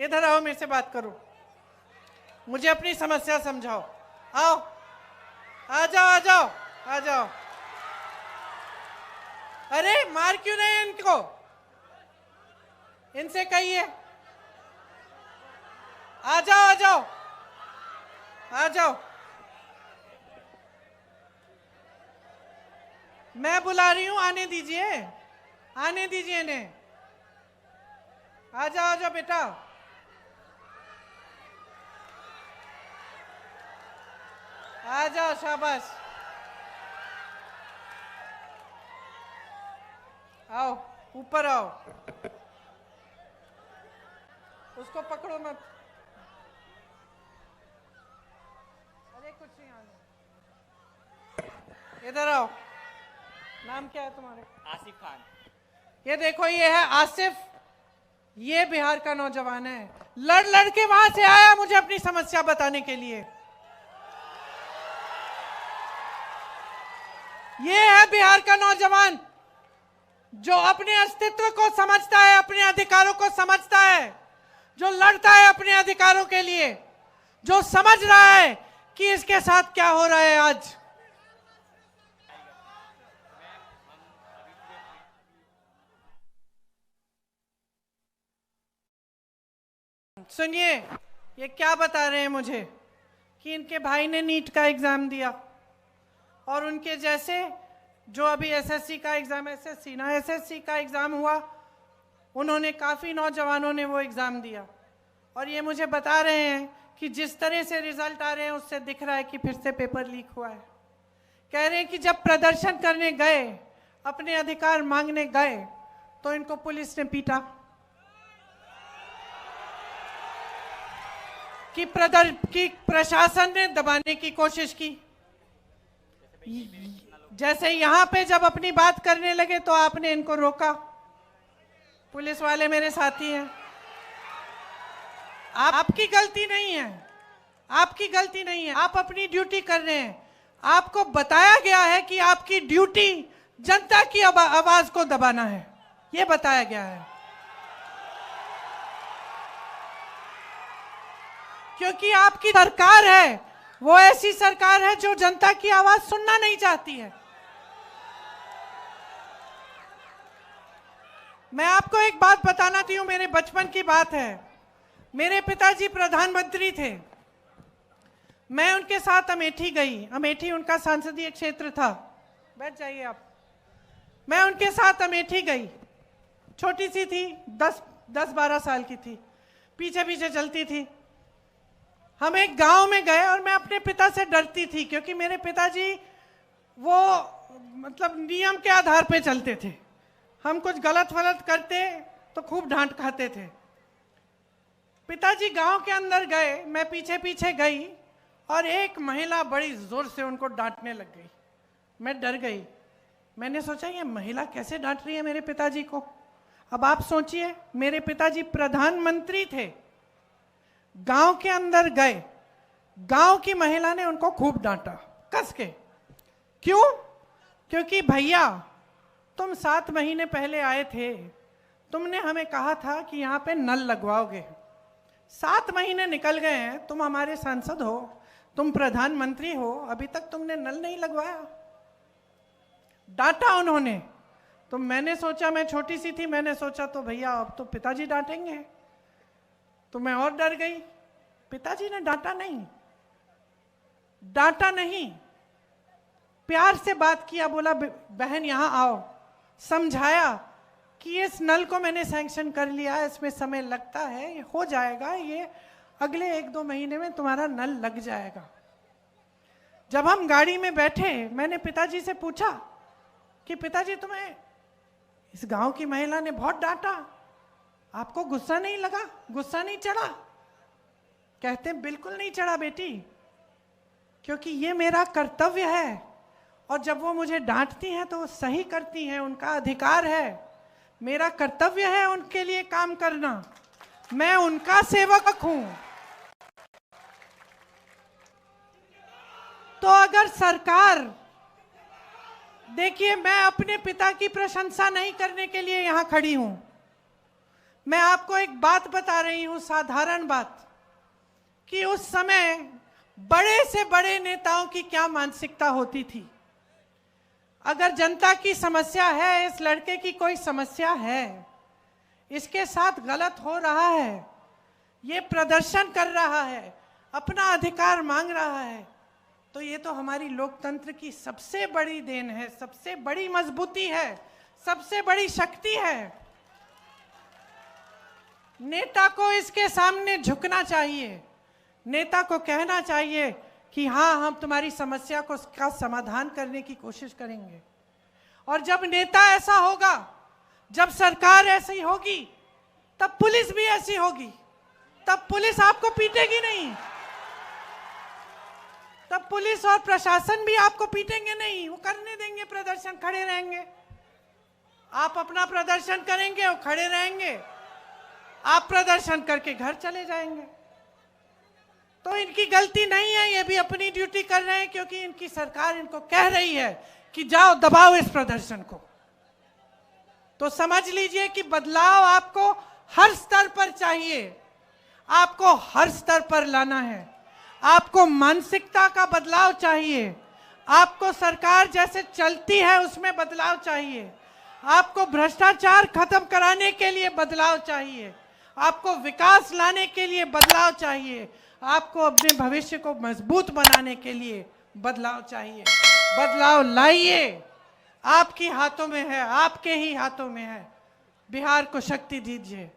इधर आओ, मेरे से बात करो, मुझे अपनी समस्या समझाओ। आओ, आ जाओ आ जाओ आ जाओ। अरे मार क्यों रहे इनको? इनसे कहिए आ जाओ आ जाओ आ जाओ। मैं बुला रही हूं, आने दीजिए, आने दीजिए इन्हें। आ जाओ बेटा। आ जाओ, शाबाश। आओ, ऊपर आओ। उसको पकड़ो मत। अरे कुछ नहीं, आने। इधर आओ। नाम क्या है तुम्हारे? आसिफ खान। ये देखो, ये है आसिफ, ये बिहार का नौजवान है। लड़ लड़ के वहां से आया मुझे अपनी समस्या बताने के लिए। ये है बिहार का नौजवान जो अपने अस्तित्व को समझता है, अपने अधिकारों को समझता है, जो लड़ता है अपने अधिकारों के लिए, जो समझ रहा है कि इसके साथ क्या हो रहा है आज। सुनिए, ये क्या बता रहे हैं मुझे कि इनके भाई ने नीट का एग्जाम दिया और उनके जैसे जो अभी एसएससी का एग्जाम, एसएससी का एग्जाम हुआ, उन्होंने, काफी नौजवानों ने वो एग्जाम दिया और ये मुझे बता रहे हैं कि जिस तरह से रिजल्ट आ रहे हैं उससे दिख रहा है कि फिर से पेपर लीक हुआ है। कह रहे हैं कि जब प्रदर्शन करने गए, अपने अधिकार मांगने गए, तो इनको पुलिस ने पीटा, कि प्रशासन ने दबाने की कोशिश की। जैसे यहां पे जब अपनी बात करने लगे तो आपने इनको रोका। पुलिस वाले मेरे साथी हैं। आपकी गलती नहीं है, आपकी गलती नहीं है, आप अपनी ड्यूटी कर रहे हैं। आपको बताया गया है कि आपकी ड्यूटी जनता की आवाज को दबाना है, ये बताया गया है। क्योंकि आपकी सरकार है, वो ऐसी सरकार है जो जनता की आवाज सुनना नहीं चाहती है। मैं आपको एक बात बताना चाहती हूं, मेरे बचपन की बात है। मेरे पिताजी प्रधानमंत्री थे, मैं उनके साथ अमेठी गई। अमेठी उनका संसदीय क्षेत्र था। बैठ जाइए आप। मैं उनके साथ अमेठी गई, छोटी सी थी, 10-12 साल की थी, पीछे पीछे चलती थी। हम एक गांव में गए और मैं अपने पिता से डरती थी क्योंकि मेरे पिताजी वो मतलब नियम के आधार पे चलते थे। हम कुछ गलत वलत करते तो खूब डांट खाते थे। पिताजी गांव के अंदर गए, मैं पीछे पीछे गई और एक महिला बड़ी जोर से उनको डांटने लग गई। मैं डर गई। मैंने सोचा ये महिला कैसे डांट रही है मेरे पिताजी को। अब आप सोचिए, मेरे पिताजी प्रधानमंत्री थे, गांव के अंदर गए, गांव की महिला ने उनको खूब डांटा कस के। क्यों? क्योंकि भैया तुम 7 महीने पहले आए थे, तुमने हमें कहा था कि यहाँ पे नल लगवाओगे। 7 महीने निकल गए हैं, तुम हमारे सांसद हो, तुम प्रधानमंत्री हो, अभी तक तुमने नल नहीं लगवाया। डांटा उन्होंने। तो मैंने सोचा, मैं छोटी सी थी, मैंने सोचा तो भैया अब तो पिताजी डांटेंगे, तो मैं और डर गई। पिताजी ने डांटा नहीं, डांटा नहीं, प्यार से बात किया, बोला बहन यहां आओ, समझाया कि इस नल को मैंने सैंक्शन कर लिया है, इसमें समय लगता है, ये हो जाएगा, ये अगले 1-2 महीने में तुम्हारा नल लग जाएगा। जब हम गाड़ी में बैठे, मैंने पिताजी से पूछा कि पिताजी तुम्हें इस गांव की महिला ने बहुत डांटा, आपको गुस्सा नहीं लगा, गुस्सा नहीं चढ़ा? कहते बिल्कुल नहीं चढ़ा बेटी, क्योंकि ये मेरा कर्तव्य है और जब वो मुझे डांटती हैं तो वो सही करती हैं, उनका अधिकार है, मेरा कर्तव्य है उनके लिए काम करना, मैं उनका सेवक हूं। तो अगर सरकार, देखिए मैं अपने पिता की प्रशंसा नहीं करने के लिए यहां खड़ी हूं, मैं आपको एक बात बता रही हूं, साधारण बात, कि उस समय बड़े से बड़े नेताओं की क्या मानसिकता होती थी। अगर जनता की समस्या है, इस लड़के की कोई समस्या है, इसके साथ गलत हो रहा है, ये प्रदर्शन कर रहा है, अपना अधिकार मांग रहा है, तो ये तो हमारी लोकतंत्र की सबसे बड़ी देन है, सबसे बड़ी मजबूती है, सबसे बड़ी शक्ति है। नेता को इसके सामने झुकना चाहिए, नेता को कहना चाहिए कि हाँ, हम तुम्हारी समस्या को का समाधान करने की कोशिश करेंगे। और जब नेता ऐसा होगा, जब सरकार ऐसी होगी, तब पुलिस भी ऐसी होगी। तब पुलिस आपको पीटेगी नहीं, तब पुलिस और प्रशासन भी आपको पीटेंगे नहीं, वो करने देंगे प्रदर्शन, खड़े रहेंगे। आप अपना प्रदर्शन करेंगे, वो खड़े रहेंगे, आप प्रदर्शन करके घर चले जाएंगे। तो इनकी गलती नहीं है, ये भी अपनी ड्यूटी कर रहे हैं, क्योंकि इनकी सरकार इनको कह रही है कि जाओ दबाओ इस प्रदर्शन को। तो समझ लीजिए कि बदलाव आपको हर स्तर पर चाहिए, आपको हर स्तर पर लाना है। आपको मानसिकता का बदलाव चाहिए, आपको सरकार जैसे चलती है उसमें बदलाव चाहिए, आपको भ्रष्टाचार खत्म कराने के लिए बदलाव चाहिए, आपको विकास लाने के लिए बदलाव चाहिए, आपको अपने भविष्य को मजबूत बनाने के लिए बदलाव चाहिए। बदलाव लाइए, आपके हाथों में है, आपके ही हाथों में है। बिहार को शक्ति दीजिए।